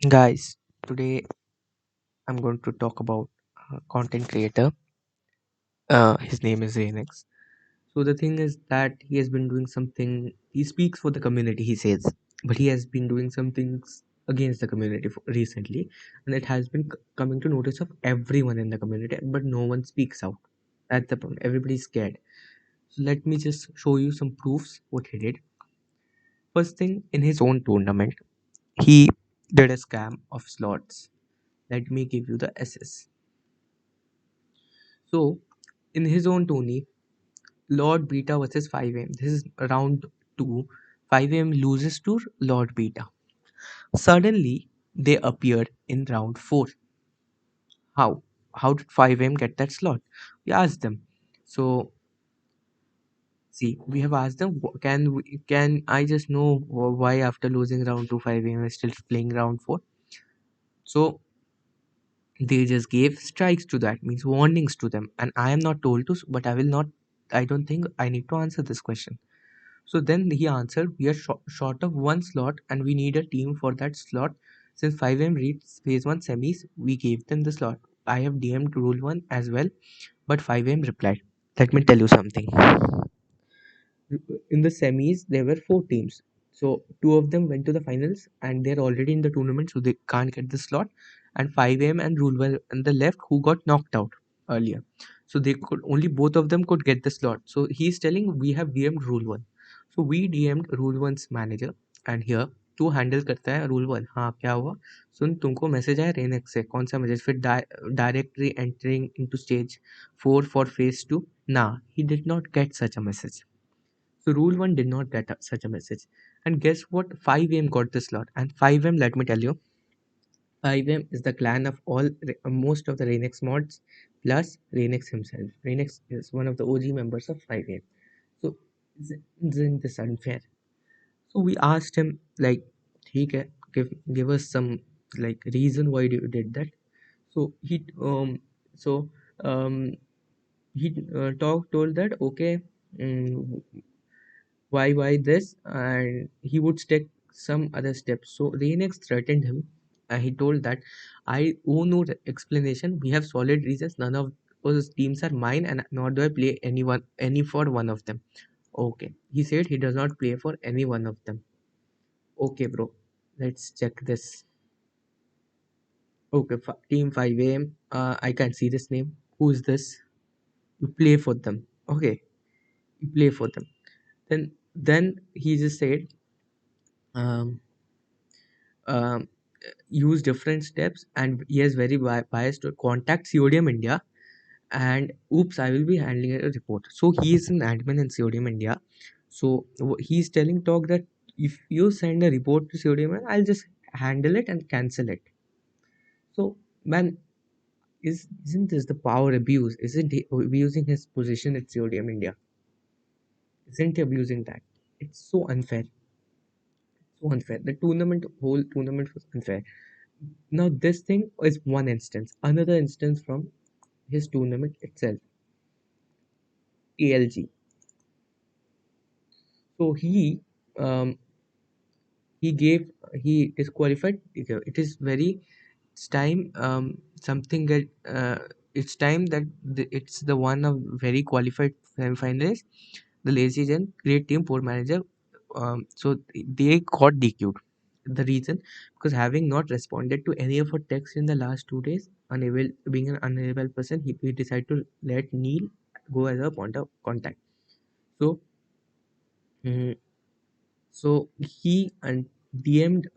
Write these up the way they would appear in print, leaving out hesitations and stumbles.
Guys, today I'm going to talk about a content creator. His name is RainX. So the thing is that he has been doing something. He speaks for the community, he says, but he has been doing some things against the community recently, and it has been coming to notice of everyone in the community, but no one speaks out. That's the problem. Everybody's scared. So let me just show you some proofs what he did. First thing, in his own tournament, he did a scam of slots. Let me give you the SS. So in his own Tony, Lord Beta versus 5M. This is round 2. 5M loses to Lord Beta. Suddenly, they appeared in round 4. How? How did 5M get that slot? We asked them. So, see, we have asked them, can I just know why after losing round 2, 5M is still playing round 4? So, they just gave strikes to that, means warnings to them. And I am not told to, but I will not, I don't think I need to answer this question. So then he answered, we are short of one slot and we need a team for that slot. Since 5M reached phase 1 semis, we gave them the slot. I have DM'd Rule 1 as well, but 5M replied. Let me tell you something. In the semis, there were 4 teams. So two of them went to the finals and they're already in the tournament, so they can't get the slot. And 5M and Rule 1 and the left who got knocked out earlier. So they could only both of them could get the slot. So he's telling we have DM'd Rule 1. So we DM'd Rule 1's manager and here तू handle करता है rule 1 हाँ क्या हुआ सुन तुमको message आया रेनेक्स से कौन सा मैसेज फिर directly entering into stage 4 for phase 2 ना he did not get such a message. So rule 1 did not get such a message. And guess what? 5M got the slot. And 5M, let me tell you, 5M is the clan of most of the RainX mods plus RainX himself. RainX is one of the OG members of 5M. So isn't this unfair? So we asked him like, ठीक है, give us some like reason why you did that. So so um he told that okay, mm, why this, and he would take some other steps. So Renex threatened him and he told that I owe no explanation. We have solid reasons. None of those teams are mine and nor do I play any for one of them. Okay. He said he does not play for any one of them. Okay, bro. Let's check this. Okay, team 5 AM. I can see this name. Who is this? You play for them. Okay. You play for them. Then he just said um um, use different steps and he is very biased to contact CODM India and oops I will be handling a report. So he is an admin in CODM India. So he's telling talk that if you send a report to CODM I'll just handle it and cancel it. So man, isn't this the power abuse? Isn't he abusing his position at CODM India? Isn't he abusing that? It's so unfair. So unfair. The whole tournament was unfair. Now this thing is one instance. Another instance from his tournament itself, ALG. So um, he disqualified. It is very it's time something that it's time that it's the one of very qualified semi-finalists. The Lazy Gen great team poor manager. So they got DQ'd. The reason because having not responded to any of her texts in the last 2 days, unable being an unavailable person, he decided to let Neil go as a point of contact. So, mm, so he and DM'd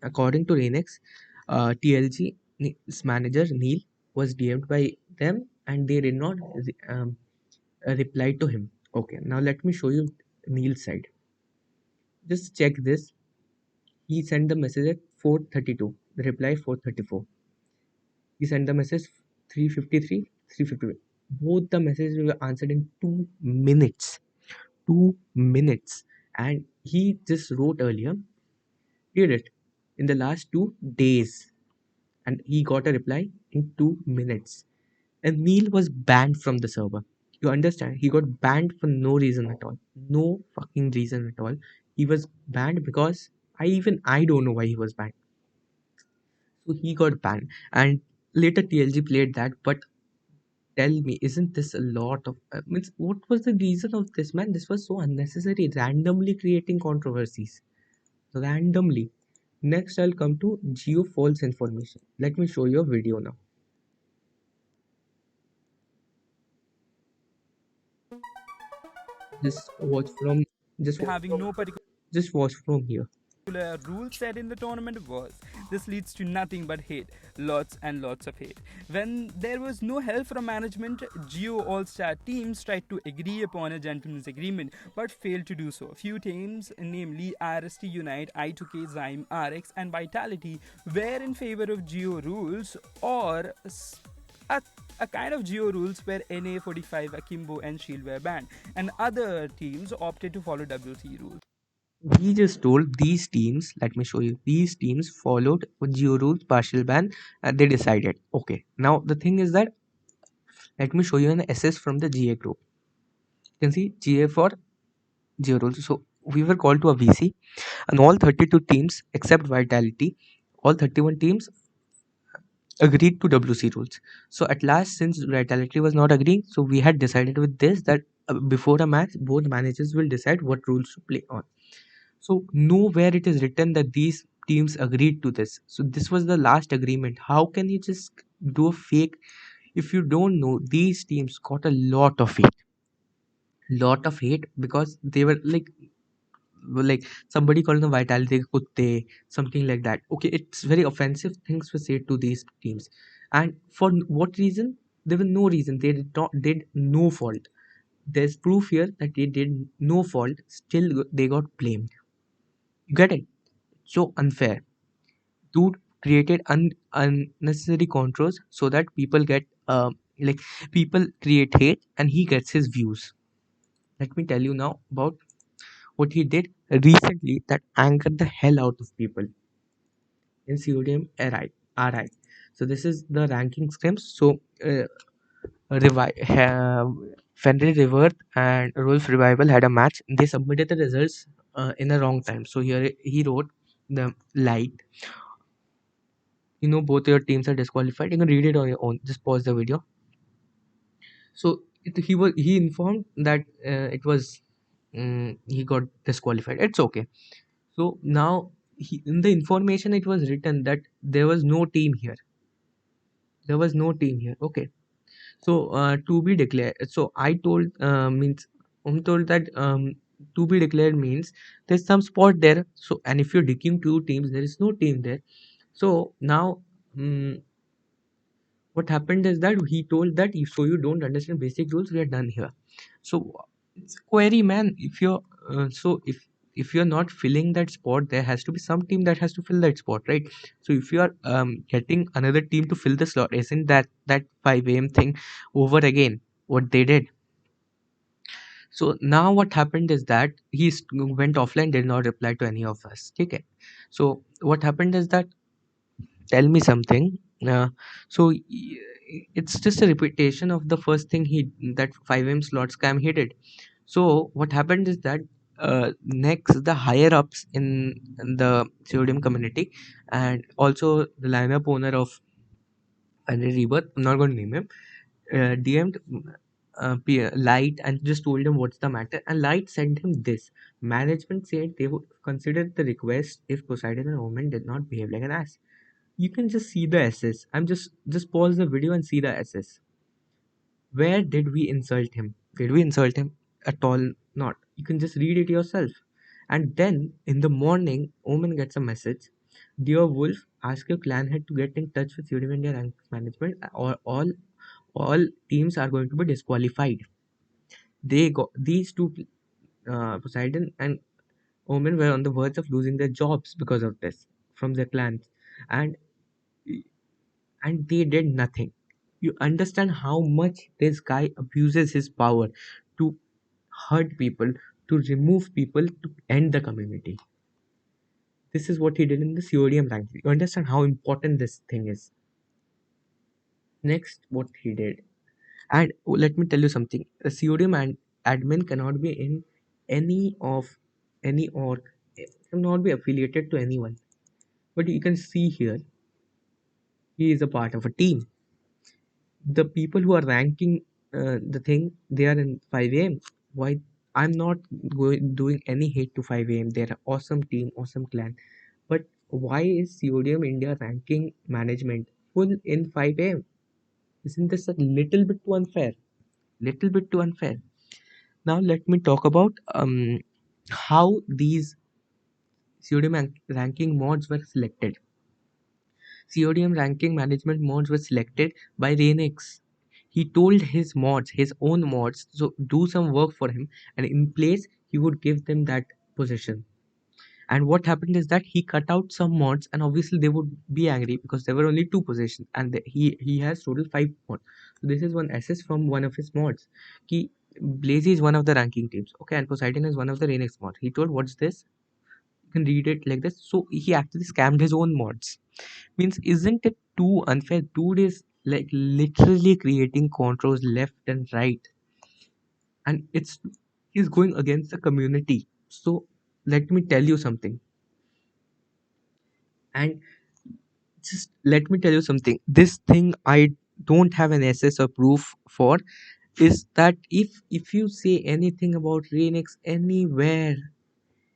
according to RainX, TLG's manager Neil was DM'd by them and they did not reply to him. Okay, now let me show you Neil's side. Just check this. He sent the message at 4:32. The reply 4:34. He sent the message 3:53, 3:50. Both the messages were answered in 2 minutes. 2 minutes. And he just wrote earlier, did it in the last 2 days. And he got a reply in 2 minutes. And Neil was banned from the server. You understand? He got banned for no reason at all. No fucking reason at all. He was banned because I don't know why he was banned. So he got banned, and later TLG played that. But tell me, isn't this a lot of means? What was the reason of this, man? This was so unnecessary, randomly creating controversies, randomly. Next, I'll come to geo false information. Let me show you a video now. Just watch from just watch having from no particular just watch from here. rule set in the tournament was. This leads to nothing but hate, lots and lots of hate. When there was no help from management, Geo All Star teams tried to agree upon a gentleman's agreement but failed to do so. Few teams, namely RST Unite, I2K, Zyme, RX, and Vitality, were in favor of Geo rules or a, a kind of geo rules where NA45, Akimbo, and Shield were banned, and other teams opted to follow WC rules. He just told these teams, let me show you, these teams followed geo rules partial ban, and they decided. Okay, now the thing is that let me show you an SS from the GA group. You can see GA for geo rules. So we were called to a VC, and all 32 teams except Vitality, all 31 teams agreed to WC rules. So at last, since Vitality was not agreeing, so we had decided with this that before a match, both managers will decide what rules to play on. So nowhere it is written that these teams agreed to this. So this was the last agreement. How can you just do a fake? If you don't know, these teams got a lot of hate because they were like somebody calling them vitality kutte, something like that. Okay, it's very offensive things were said to these teams, and for what reason? There was no reason. They did no fault. There's proof here that they did no fault. Still, they got blamed. You get it? So unfair. Dude created unnecessary controls so that people get like people create hate and he gets his views. Let me tell you now about what he did recently that angered the hell out of people in CODM RI. So this is the ranking scrims. So Fenrir Rebirth and Rolf Revival had a match. They submitted the results in the wrong time. So here he wrote the light. Both your teams are disqualified. You can read it on your own. Just pause the video. So he informed that it was he got disqualified. It's okay. So now in the information it was written that there was no team here. There was no team here. Okay. So to be declared. So I told means I'm told that to be declared means there's some spot there. So and if you're decking two teams, there is no team there. So now. What happened is that he told that if so you don't understand basic rules, we are done here. So it's query, man. If you're if you're not filling that spot, there has to be some team that has to fill that spot, right? So if you are getting another team to fill the slot, isn't that 5 a.m. thing over again what they did? So now what happened is that went offline, did not reply to any of us. Okay. So what happened is that tell me something. So it's just a repetition of the first thing he that 5M slot scam he did. So what happened is that next the higher ups in the pseudonym community and also the lineup owner of Rebirth, I'm not going to name him, DM'd Light and just told him what's the matter. And Light sent him this. Management said they would consider the request if Poseidon and Omen did not behave like an ass. You can just see the SS. I'm just pause the video and see the SS. Where did we insult him? Did we insult him at all? Not. You can just read it yourself. And then in the morning, Omen gets a message. Dear Wolf, ask your clan head to get in touch with UDM India rank management, or all teams are going to be disqualified. They got these two, Poseidon and Omen, were on the verge of losing their jobs because of this from their clans, and they did nothing. You understand how much this guy abuses his power to hurt people, to remove people, to end the community. This is what he did in the CODM ranking. You understand how important this thing is. Next, what he did. And let me tell you something. A CODM and admin cannot be in any of any org, cannot be affiliated to anyone. But you can see here. He is a part of a team. The people who are ranking the thing, they are in 5 a.m. Why? I'm not doing any hate to 5 a.m. They're an awesome team, awesome clan. But why is Codium India ranking management full in 5 a.m.? Isn't this a little bit too unfair? Little bit too unfair. Now let me talk about how these ranking mods were selected. CODM ranking management mods were selected by RainX. He told his mods, his own mods, so do some work for him, and in place he would give them that position. And what happened is that he cut out some mods, and obviously they would be angry because there were only two positions, and he has total five mods. So this is one SS from one of his mods. He Blazy is one of the ranking teams, okay, and Poseidon is one of the RainX mods. He told, "What's this?" You can read it like this. So he actually scammed his own mods. Means, isn't it too unfair? Dude is like literally creating controls left and right, and he's going against the community. So let me tell you something, and just let me tell you something. This thing I don't have an SS or proof for is that if you say anything about Rainix anywhere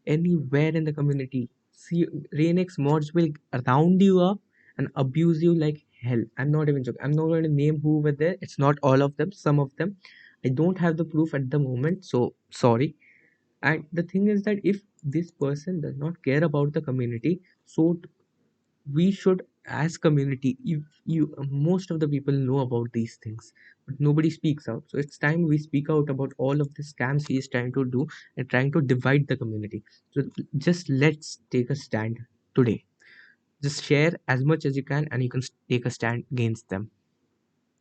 in the community, see, RainX mods will round you up and abuse you like hell. I'm not even joking. I'm not going to name who were there. It's not all of them, some of them. I don't have the proof at the moment, so sorry. And the thing is that if this person does not care about the community, so we should, as community, if you most of the people know about these things, but nobody speaks out. So it's time we speak out about all of the scams he is trying to do and trying to divide the community. So just let's take a stand today. Just share as much as you can, and you can take a stand against them.